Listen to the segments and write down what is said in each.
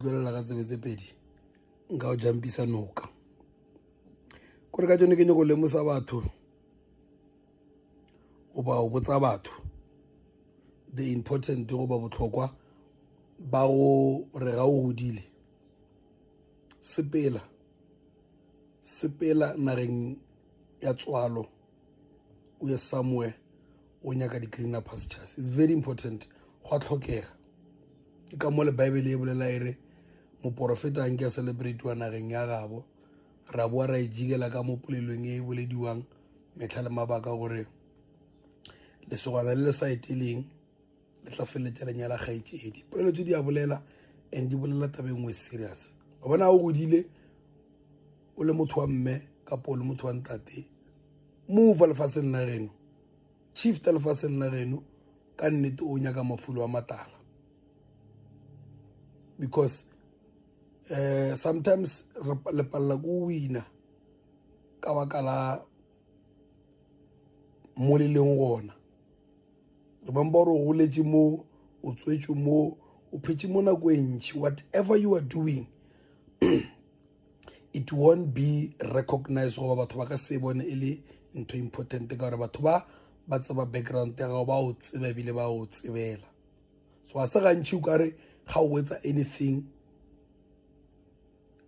Duela ka tsebe tse pedi nka o jumpisa noka kore ka jone ke nyako lemosa batho o ba o botsa batho the important go ba botlhokwa ba go re ga o godile sepela nageng ya tswalo o ye somewhere o nyaka di-greener pastures. It's very important, go a tlhokega. Ke ka mo le Bible e bolela ere moprofeta a nke a celebrate-wa nageng ya gabo ra boa ra ijikela ka mo polelong e bolediwang metlha le mabaka gore lesogana le le sa eteleng le tla feleletsa le nyala kgaetšedi. Polelo tse di a bolela and di bolela taba engwe serious. Wa bona o godile o le motho wa mme kapo o le motho wa ntate, move lefatsheng la geno, shift lefatsheng la geno ka nnete o nyaka mafulo a matala, because sometimes le palla go wina ka baka la mo le leng gona. Remember gore o goletše mo, o tswetše mo, o phetše mo nako e ntši. Whatever you are doing it won't be recognized goba batho ba ka se bone e le ntho important ka gore batho ba tseba background ya gago ba o tseba ebile ba o tsebela. So a se gantši o kare ga o etsa anything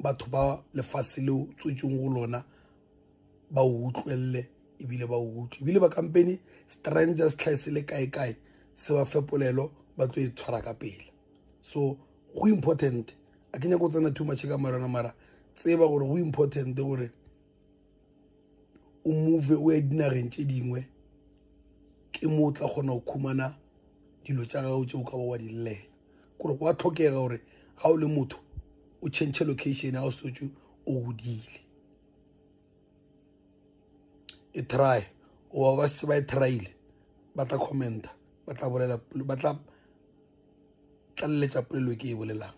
batho ba lefase leo tswetšeng go lona ba o utlwelele ebile ba o utlwe ebile ba company strangers tlhaese le kae se ba fepolelo ba tlo e tshwara ka pele. So go important a ke nyaka go tsena too much ka marana mara tseba gore go important gore o move o ya dinageng tše dingwe ke mo o tla kgona go khumana dilo tša gago tšeo ka ba wa di llela gore go a tlhokega gore ga o le motho o change location ya go sotse o godile. E try o ba se ba e tryile ba tla commenta ba tla bolela ba tla tlalletša polelo ke e bolelang.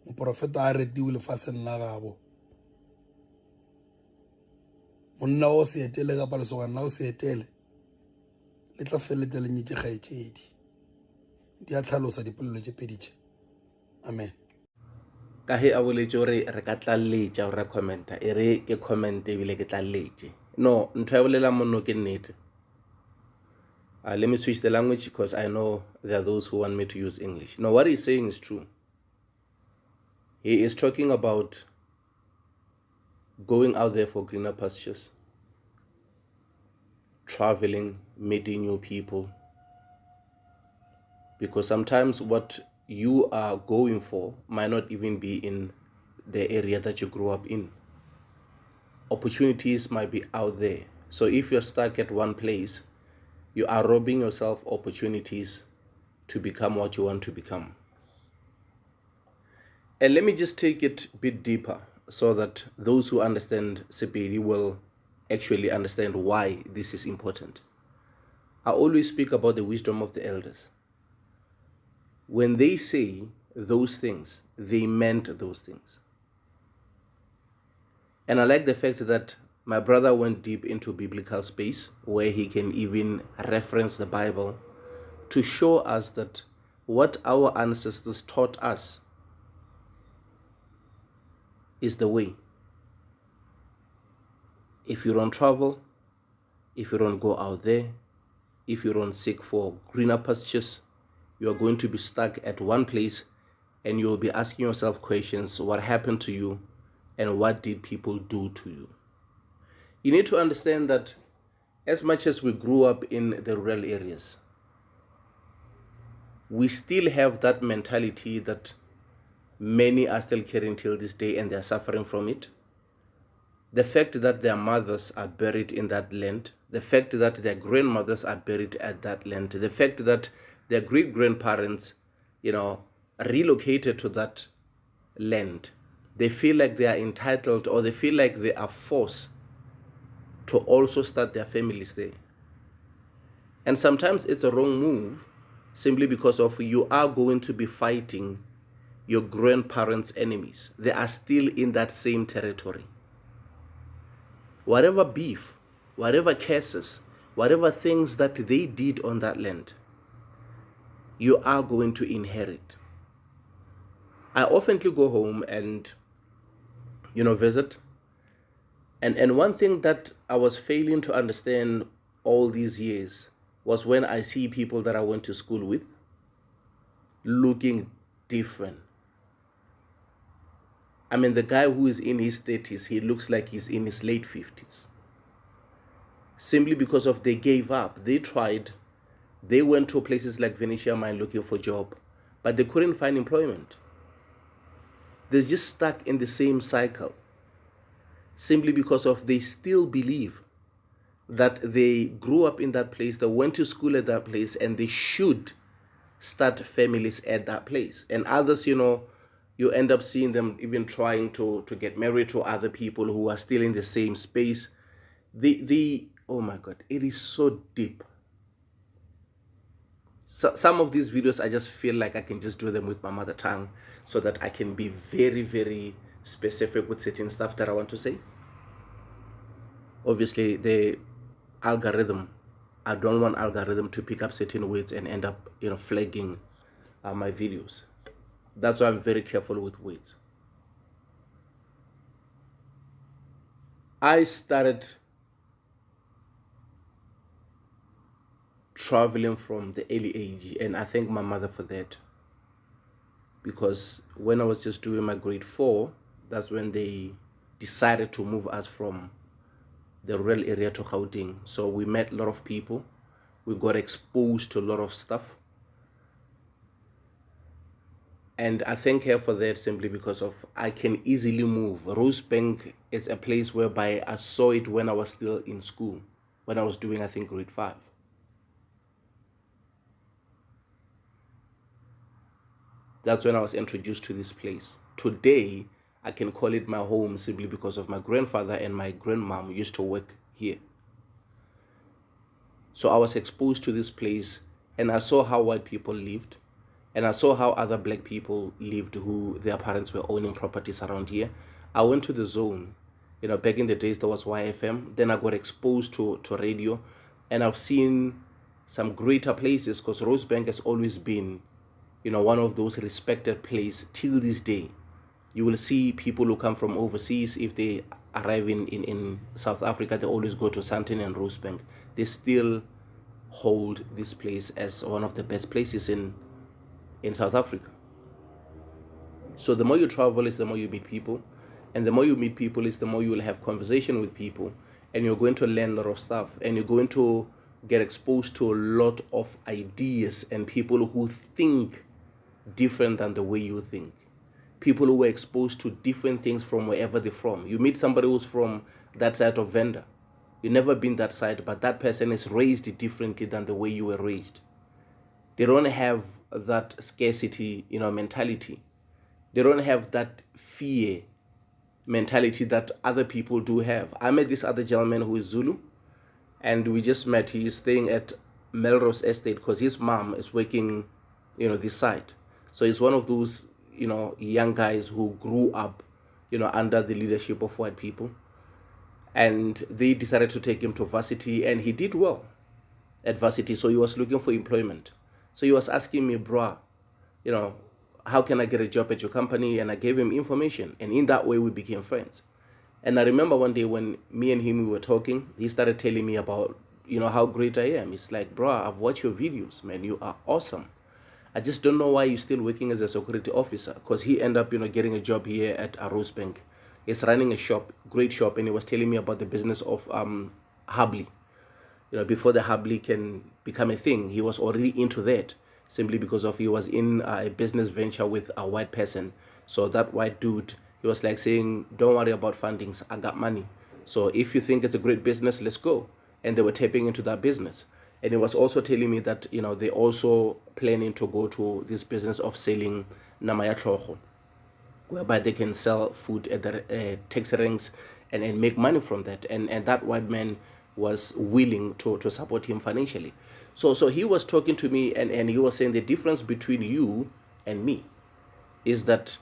Moprofeta a retiwe lefatsheng la gabo, monna o se etele kapa lesogana la o se etele le tla feleletša le nyetše kgaetšedi. Di a tlhalosa dipolelo tše pedi tše. Amen. Ka he a boletše gore re ka tlalletša gore re commenta e re ke comment ebile ke tlalletše. No, ntho ya bolela monno ke nnete. Let me switch the language because I know there are those who want me to use English. No, what he's saying is true. He is talking about going out there for greener pastures, traveling, meeting new people. Because sometimes what you are going for might not even be in the area that you grew up in. Opportunities might be out there. So if you're stuck at one place, you are robbing yourself opportunities to become what you want to become. And let me just take it a bit deeper so that those who understand Sepedi will actually understand why this is important. I always speak about the wisdom of the elders. When they say those things, they meant those things. And I like the fact that my brother went deep into biblical space where he can even reference the Bible to show us that what our ancestors taught us is the way. If you don't travel, if you don't go out there, if you don't seek for greener pastures, you are going to be stuck at one place and you will be asking yourself questions: what happened to you and what did people do to you? You need to understand that as much as we grew up in the rural areas, we still have that mentality that many are still carrying till this day, and they're suffering from it. The fact that their mothers are buried in that land, the fact that their grandmothers are buried at that land, the fact that their great-grandparents, relocated to that land, they feel like they are entitled, or they feel like they are forced to also start their families there. And sometimes it's a wrong move simply because of you are going to be fighting your grandparents' enemies. They are still in that same territory. Whatever beef, whatever curses, whatever things that they did on that land, you are going to inherit. I often go home and visit. And one thing that I was failing to understand all these years was when I see people that I went to school with looking different. I mean, the guy who is in his 30s, he looks like he's in his late 50s. Simply because of they gave up. They tried. They went to places like Venetia Mine looking for a job, but they couldn't find employment. They're just stuck in the same cycle. Simply because of they still believe that they grew up in that place, they went to school at that place, and they should start families at that place. And others, you end up seeing them even trying to get married to other people who are still in the same space. The oh my God, it is so deep. So some of these videos, I just feel like I can just do them with my mother tongue so that I can be very, very specific with certain stuff that I want to say. Obviously, the algorithm, I don't want algorithm to pick up certain words and end up, flagging my videos. That's why I'm very careful with words. I started traveling from the early age, and I thank my mother for that, because when I was just doing my grade 4, that's when they decided to move us from the rural area to Gauteng. So we met a lot of people, we got exposed to a lot of stuff, and I thank her for that, simply because of I can easily move. Rosebank is a place whereby I saw it when I was still in school, when I was doing, I think, grade 5. That's when I was introduced to this place. Today, I can call it my home simply because of my grandfather and my grandmom used to work here. So I was exposed to this place, and I saw how white people lived, and I saw how other black people lived who their parents were owning properties around here. I went to the zone. Back in the days, there was YFM. Then I got exposed to radio, and I've seen some greater places, because Rosebank has always been one of those respected places till this day. You will see people who come from overseas, if they arrive in South Africa, they always go to Sandton and Rosebank. They still hold this place as one of the best places in South Africa. So the more you travel is the more you meet people, and the more you meet people is the more you will have conversation with people, and you're going to learn a lot of stuff, and you're going to get exposed to a lot of ideas and people who think different than the way you think. People who were exposed to different things from wherever they're from. You meet somebody who's from that side of Venda. You've never been that side, but that person is raised differently than the way you were raised. They don't have that scarcity, mentality. They don't have that fear mentality that other people do have. I met this other gentleman who is Zulu, and we just met. He's staying at Melrose Estate because his mom is working, this side. So he's one of those, young guys who grew up, under the leadership of white people. And they decided to take him to varsity, and he did well at varsity. So he was looking for employment. So he was asking me, bruh, how can I get a job at your company? And I gave him information. And in that way, we became friends. And I remember one day when me and him, we were talking, he started telling me about, how great I am. It's like, bruh, I've watched your videos, man. You are awesome. I just don't know why you're still working as a security officer, because he ended up, getting a job here at Rosebank. He's running a shop, great shop, and he was telling me about the business of Hubley. Before the Hubley can become a thing, he was already into that, simply because of he was in a business venture with a white person. So that white dude, he was like saying, don't worry about fundings, I got money. So if you think it's a great business, let's go. And they were tapping into that business. And he was also telling me that, they also planning to go to this business of selling namaya tlhogo, whereby they can sell food at the taxi ranks and make money from that. And that white man was willing to support him financially. So he was talking to me, and he was saying the difference between you and me is that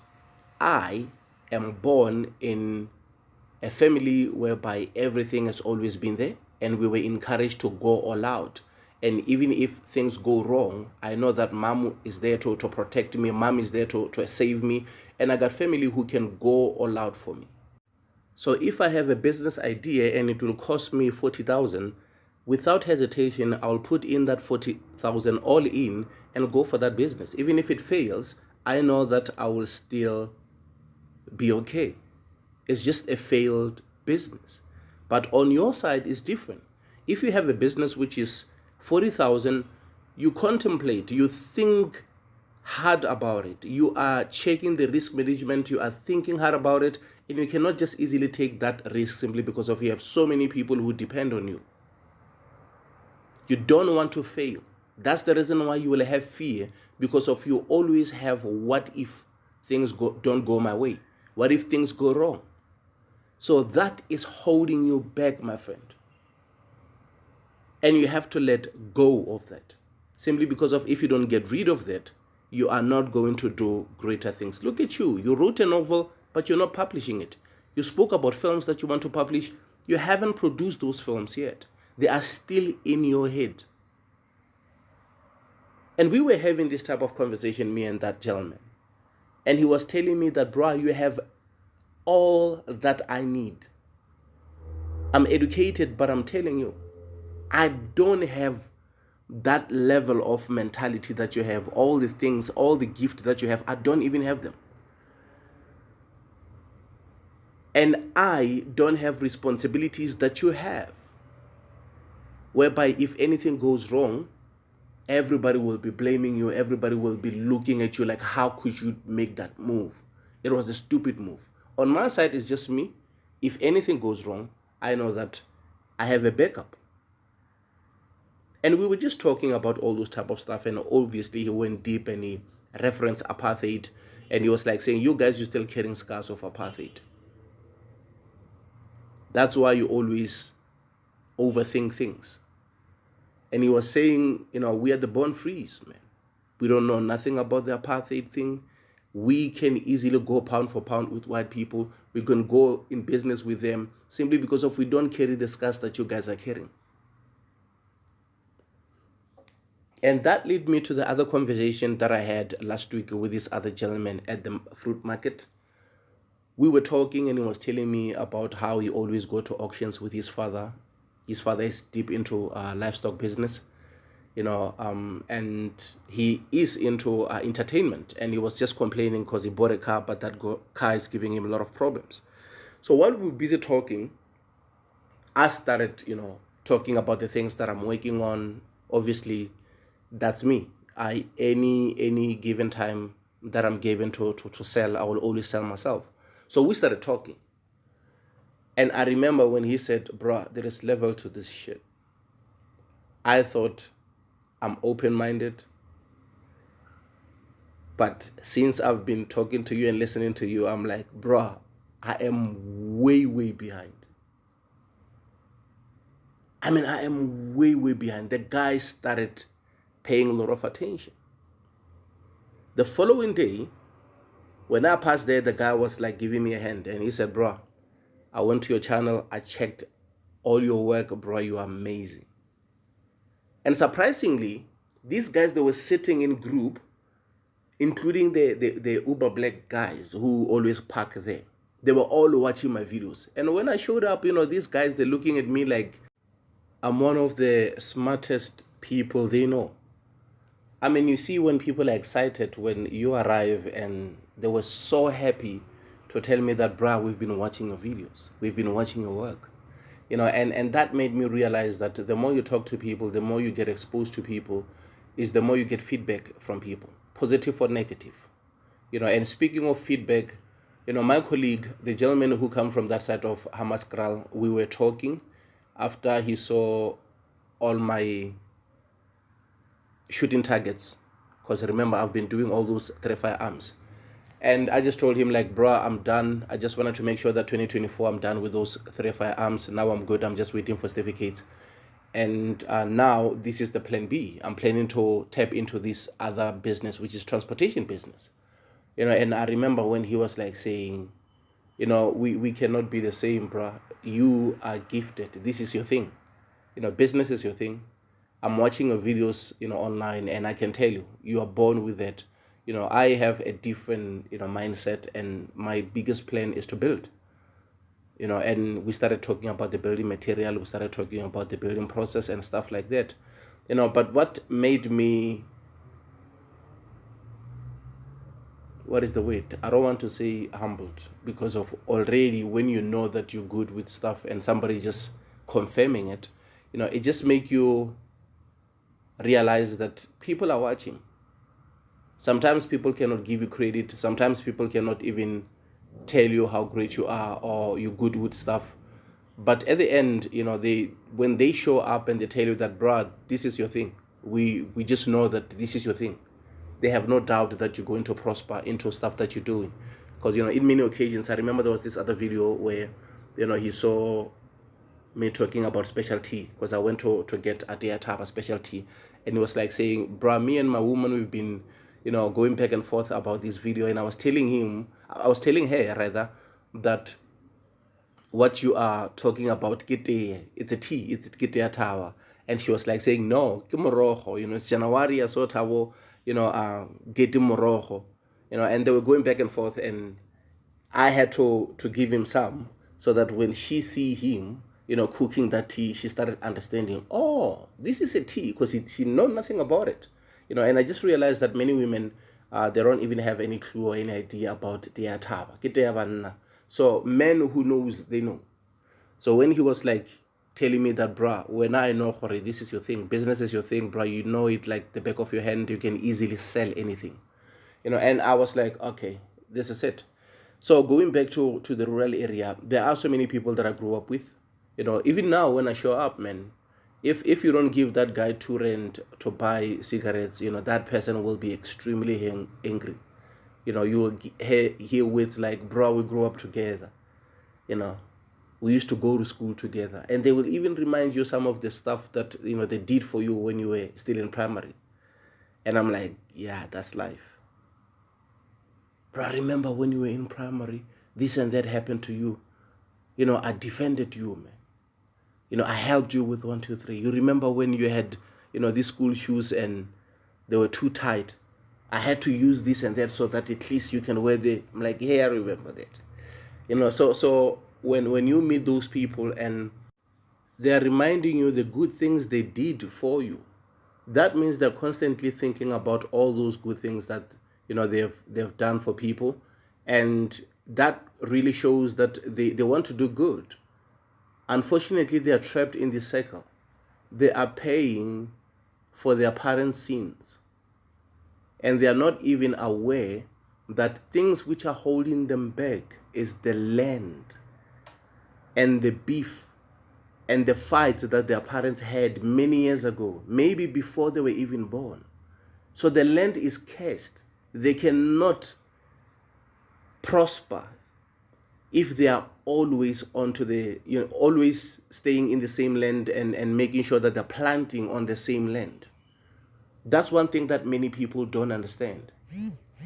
I am born in a family whereby everything has always been there, and we were encouraged to go all out. And even if things go wrong, I know that mom is there to protect me. Mom is there to save me. And I got family who can go all out for me. So if I have a business idea and it will cost me 40,000, without hesitation, I'll put in that 40,000 all in and go for that business. Even if it fails, I know that I will still be okay. It's just a failed business. But on your side, it's different. If you have a business which is 40,000, you contemplate, you think hard about it. You are checking the risk management, you are thinking hard about it, and you cannot just easily take that risk simply because of you have so many people who depend on you. You don't want to fail. That's the reason why you will have fear, because of you always have what if things don't go my way? What if things go wrong? So that is holding you back, my friend. And you have to let go of that. Simply because of if you don't get rid of that, you are not going to do greater things. Look at you. You wrote a novel, but you're not publishing it. You spoke about films that you want to publish. You haven't produced those films yet. They are still in your head. And we were having this type of conversation, me and that gentleman. And he was telling me that, bro, you have all that I need. I'm educated, but I'm telling you, I don't have that level of mentality that you have. All the things, all the gift that you have, I don't even have them. And I don't have responsibilities that you have, whereby if anything goes wrong, everybody will be blaming you. Everybody will be looking at you like, how could you make that move? It was a stupid move. On my side, it's just me. If anything goes wrong, I know that I have a backup. And we were just talking about all those type of stuff, and obviously he went deep and he referenced apartheid, and he was like saying, you guys, you're still carrying scars of apartheid. That's why you always overthink things. And he was saying, we are the born frees, man. We don't know nothing about the apartheid thing. We can easily go pound for pound with white people. We can go in business with them simply because of we don't carry the scars that you guys are carrying. And that led me to the other conversation that I had last week with this other gentleman at the fruit market. We were talking and he was telling me about how he always go to auctions with his father. His father is deep into livestock business, and he is into entertainment. And he was just complaining because he bought a car, but that car is giving him a lot of problems. So while we were busy talking, I started, talking about the things that I'm working on. Obviously, that's me. Any given time that I'm given to sell, I will always sell myself. So we started talking. And I remember when he said, bro, there is level to this shit. I thought I'm open-minded. But since I've been talking to you and listening to you, I'm like, bro, I am way, way behind. I am way, way behind. The guy started paying a lot of attention. The following day, when I passed there, the guy was like giving me a hand. And he said, bro, I went to your channel. I checked all your work, bro. You are amazing. And surprisingly, these guys, they were sitting in group, including the Uber Black guys who always park there. They were all watching my videos. And when I showed up, these guys, they're looking at me like I'm one of the smartest people they know. You see when people are excited when you arrive, and they were so happy to tell me that, bruh, we've been watching your videos. We've been watching your work. And that made me realize that the more you talk to people, the more you get exposed to people, is the more you get feedback from people, positive or negative. And speaking of feedback, my colleague, the gentleman who come from that side of Hamaskral, we were talking after he saw all my shooting targets, because remember, I've been doing all those 3 firearms. And I just told him, like, bro, I'm done. I just wanted to make sure that 2024, I'm done with those 3 firearms. Now I'm good. I'm just waiting for certificates. And now this is the plan B. I'm planning to tap into this other business, which is transportation business. And I remember when he was like saying, we cannot be the same, bro. You are gifted. This is your thing. Business is your thing. I'm watching your videos, online, and I can tell you are born with that. I have a different, mindset, and my biggest plan is to build. And we started talking about the building material, we started talking about the building process and stuff like that. But what made me, what is the word? I don't want to say humbled, because of already when you know that you're good with stuff and somebody just confirming it, it just make you realize that people are watching. Sometimes people cannot give you credit. Sometimes people cannot even tell you how great you are or you're good with stuff. But at the end, when they show up and they tell you that, bruh, this is your thing. We just know that this is your thing. They have no doubt that you're going to prosper into stuff that you're doing. Because, in many occasions, I remember there was this other video where, he saw me talking about specialty, because I went to get a day type of specialty, and he was like saying, bruh, me and my woman, we've been, going back and forth about this video, and I was telling her rather, that what you are talking about, it's a tea, it's a tower. And she was like saying, no, ke morogo, it's January, so tabo, get morogo, and they were going back and forth, and I had to give him some, so that when she see him, cooking that tea, she started understanding, oh, this is a tea, because she know nothing about it, and I just realized that many women, they don't even have any clue or any idea about their taba. So men who knows, they know. So when he was like telling me that, bruh, when I know, this is your thing, business is your thing, bruh, you know it like the back of your hand, you can easily sell anything, and I was like, okay, this is it. So going back to the rural area, there are so many people that I grew up with, even now when I show up, man, if you don't give that guy £2 to buy cigarettes, that person will be extremely angry. You will hear words like, bro, we grew up together, we used to go to school together, and they will even remind you some of the stuff that they did for you when you were still in primary. And I'm like, yeah, that's life, bro. I remember when you were in primary, this and that happened to you. I defended you, man. I helped you with 1, 2, 3. You remember when you had these school shoes and they were too tight, I had to use this and that so that at least you can wear the. I'm like, hey, I remember that. So when you meet those people and they're reminding you the good things they did for you, that means they're constantly thinking about all those good things that they've done for people, and that really shows that they want to do good. Unfortunately, they are trapped in this cycle. They are paying for their parents' sins, and they are not even aware that things which are holding them back is the land and the beef and the fights that their parents had many years ago, maybe before they were even born. So the land is cursed. They cannot prosper if they are always onto the, always staying in the same land and making sure that they're planting on the same land. That's one thing that many people don't understand.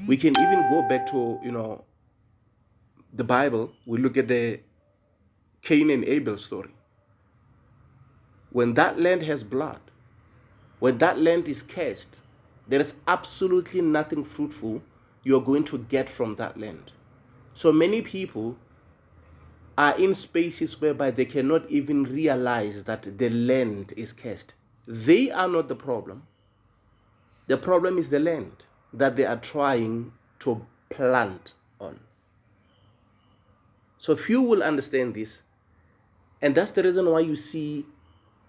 We can even go back to, the Bible. We look at the Cain and Abel story. When that land has blood, when that land is cursed, there is absolutely nothing fruitful you are going to get from that land. So many people are in spaces whereby they cannot even realize that the land is cursed. They are not the problem. The problem is the land that they are trying to plant on. So few will understand this, and that's the reason why you see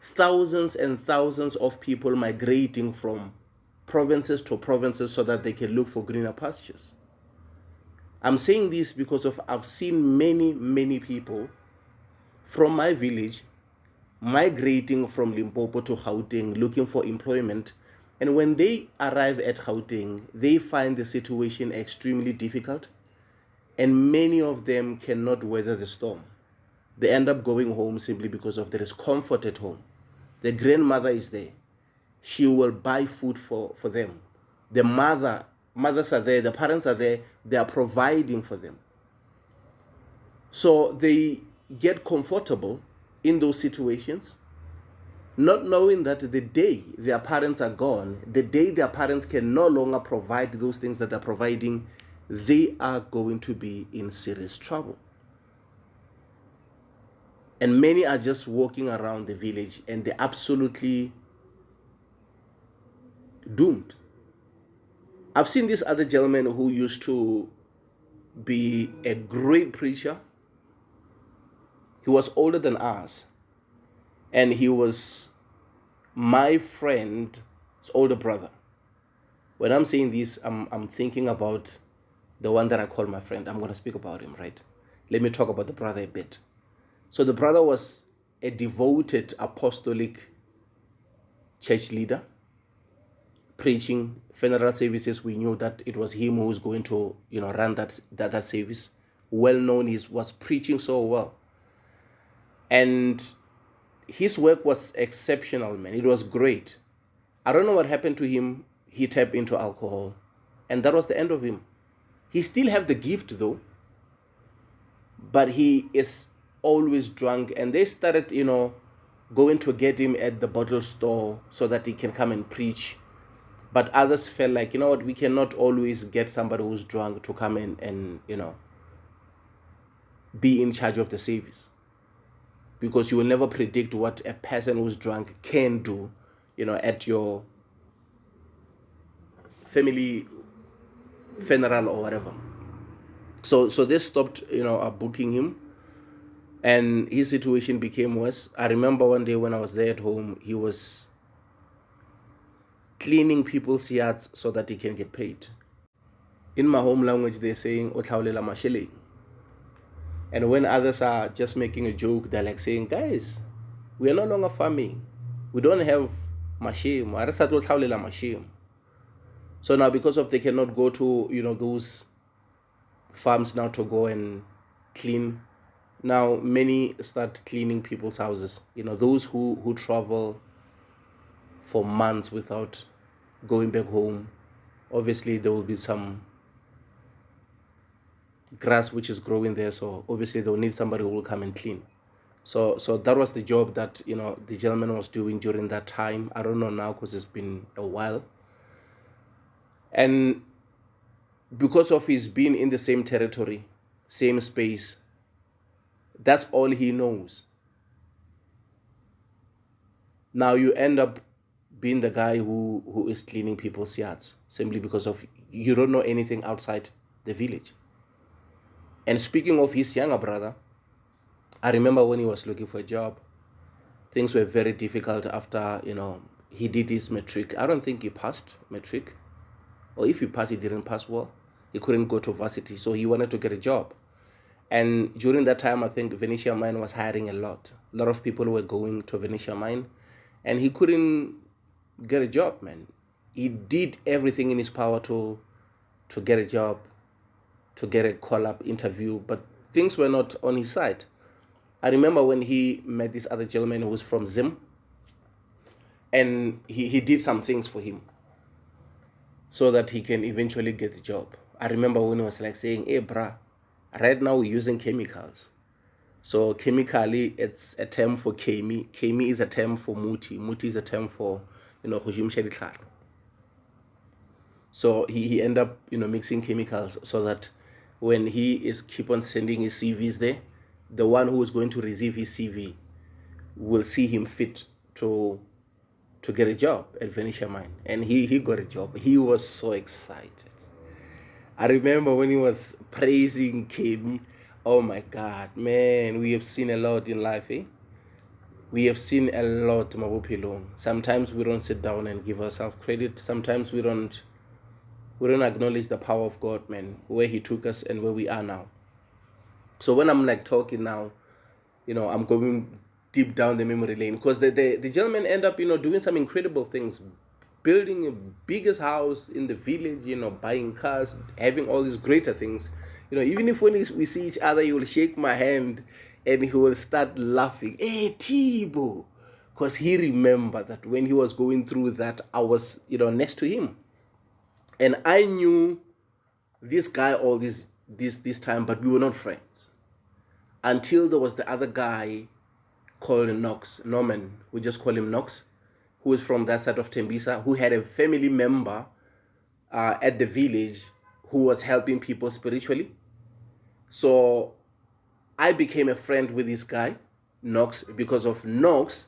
thousands and thousands of people migrating from provinces to provinces so that they can look for greener pastures. I'm saying this because I've seen many people from my village migrating from Limpopo to Gauteng looking for employment, and when they arrive at Gauteng, they find the situation extremely difficult, and many of them cannot weather the storm. They end up going home simply because of there is comfort at home. The grandmother is there. She will buy food for them. The mothers are there, the parents are there, they are providing for them. So they get comfortable in those situations, not knowing that the day their parents are gone, the day their parents can no longer provide those things that they're providing, they are going to be in serious trouble. And many are just walking around the village and they're absolutely doomed. I've seen this other gentleman who used to be a great preacher. He was older than us, and he was my friend's older brother. When I'm saying this, I'm thinking about the one that I call my friend. I'm going to speak about him, right? Let me talk about the brother a bit. So the brother was a devoted apostolic church leader, preaching funeral services. We knew that it was him who was going to, run that service. Well known, he was preaching so well, and his work was exceptional, man. It was great. I don't know what happened to him. He tapped into alcohol, and that was the end of him. He still have the gift though, but he is always drunk, and they started, going to get him at the bottle store so that he can come and preach. But others felt like, you know what, we cannot always get somebody who's drunk to come in and be in charge of the service, because you will never predict what a person who's drunk can do, at your family funeral or whatever. So they stopped, booking him, and his situation became worse. I remember one day when I was there at home, he was cleaning people's yards so that he can get paid. In my home language, they're saying "Otlaulela mashele," and when others are just making a joke, they're like saying, "Guys, we are no longer farming. We don't have mashim. So now, because of they cannot go to those farms now to go and clean, now many start cleaning people's houses. Those who travel for months without going back home, obviously there will be some grass which is growing there, so obviously they'll need somebody who will come and clean. So that was the job that the gentleman was doing during that time. I don't know now because it's been a while. And because of his being in the same territory, same space, that's all he knows. Now you end up being the guy who is cleaning people's yards simply because of you don't know anything outside the village. And speaking of his younger brother, I remember when he was looking for a job, things were very difficult after he did his matric. I don't think he passed matric, or if he passed, he didn't pass well. He couldn't go to varsity, so he wanted to get a job. And during that time, I think Venetia Mine was hiring a lot. A lot of people were going to Venetia Mine, and he couldn't get a job, man. He did everything in his power to get a job, to get a call-up interview, but things were not on his side. I remember when he met this other gentleman who was from Zim, and he did some things for him so that he can eventually get the job. I remember when he was like saying, "Hey, brah, right now we're using chemicals. So chemically, it's a term for chemi. Chemi is a term for muti. Muti is a term for, so he ended up, mixing chemicals so that when he is keep on sending his CVs there, the one who is going to receive his CV will see him fit to get a job at Venetia Mine." And he got a job. He was so excited. I remember when he was praising Kemi. Oh my God, man, we have seen a lot in life, eh? We have seen a lot, Mabupilong. Sometimes we don't sit down and give ourselves credit. Sometimes we don't acknowledge the power of God, man, where he took us and where we are now. So when I'm like talking now, I'm going deep down the memory lane, because the gentleman end up, doing some incredible things, building a biggest house in the village, buying cars, having all these greater things. Even if when we see each other, he will shake my hand and he will start laughing. "Hey, Tibo," because he remembered that when he was going through that, I was, next to him. And I knew this guy all this time, but we were not friends. Until there was the other guy called Norman, we just call him Knox, who is from that side of Tembisa, who had a family member at the village who was helping people spiritually. So I became a friend with this guy, Knox, because of Knox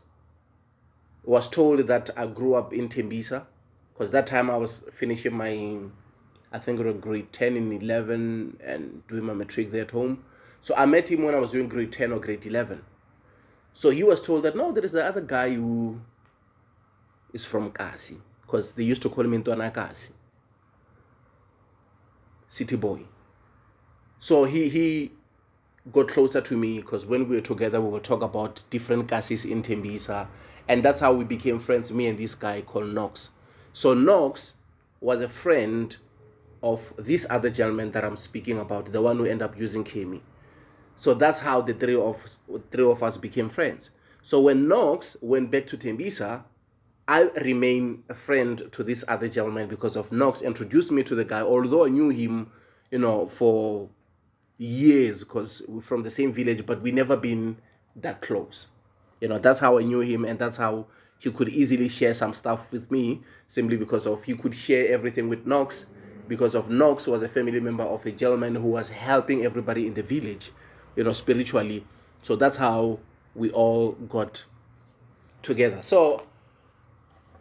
was told that I grew up in Tembisa, because that time I was finishing my, I think it was grade 10 and 11 and doing my matric there at home. So I met him when I was doing grade 10 or grade 11. So he was told that, no, there is the other guy who is from Kasi, because they used to call him Ntwana Kasi, city boy. So he got closer to me, because when we were together, we would talk about different Kasis in Tembisa. And that's how we became friends, me and this guy called Knox. So Knox was a friend of this other gentleman that I'm speaking about, the one who ended up using Kemi. So that's how the three of us became friends. So when Knox went back to Tembisa, I remained a friend to this other gentleman because of Knox introduced me to the guy, although I knew him, for years, because we're from the same village, but we never been that close. That's how I knew him, and that's how he could easily share some stuff with me, simply because of he could share everything with Knox, because of Knox was a family member of a gentleman who was helping everybody in the village, spiritually. So that's how we all got together. So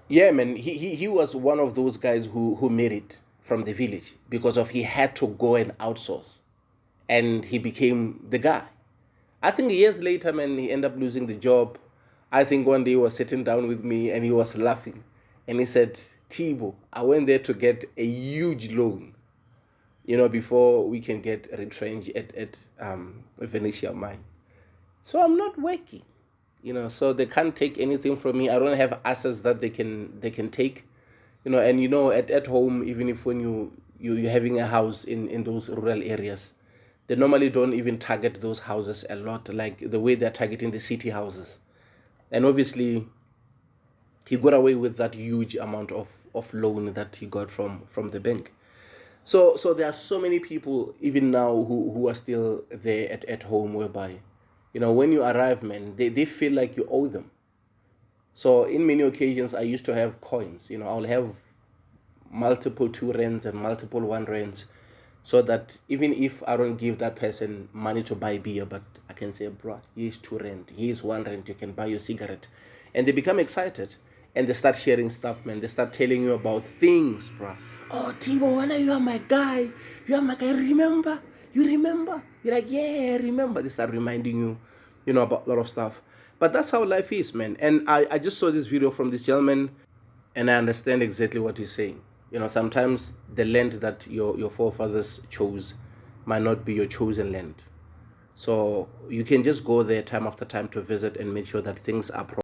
yeah, man, he was one of those guys who made it from the village because of he had to go and outsource, and he became the guy. I think years later, man, he ended up losing the job. I think one day he was sitting down with me and he was laughing, and he said, Tibo, I went there to get a huge loan, before we can get retrenched at Venetia mine. So I'm not working, so they can't take anything from me. I don't have assets that they can take, and at home, even if when you're having a house in those rural areas, they normally don't even target those houses a lot, like the way they're targeting the city houses. And obviously, he got away with that huge amount of loan that he got from the bank. So there are so many people even now who are still there at home, whereby, when you arrive, man, they feel like you owe them. So in many occasions, I used to have coins. I'll have multiple 2 rands and multiple 1 rands, so that even if I don't give that person money to buy beer, but I can say, bro, here's 2 rand, here's 1 rand, you can buy your cigarette. And they become excited, and they start sharing stuff, man. They start telling you about things, bro. Oh, Timo, when you are my guy, remember? You remember? You're like, yeah, I remember. They start reminding you, about a lot of stuff. But that's how life is, man. And I just saw this video from this gentleman, and I understand exactly what he's saying. Sometimes the land that your forefathers chose might not be your chosen land. So you can just go there time after time to visit and make sure that things are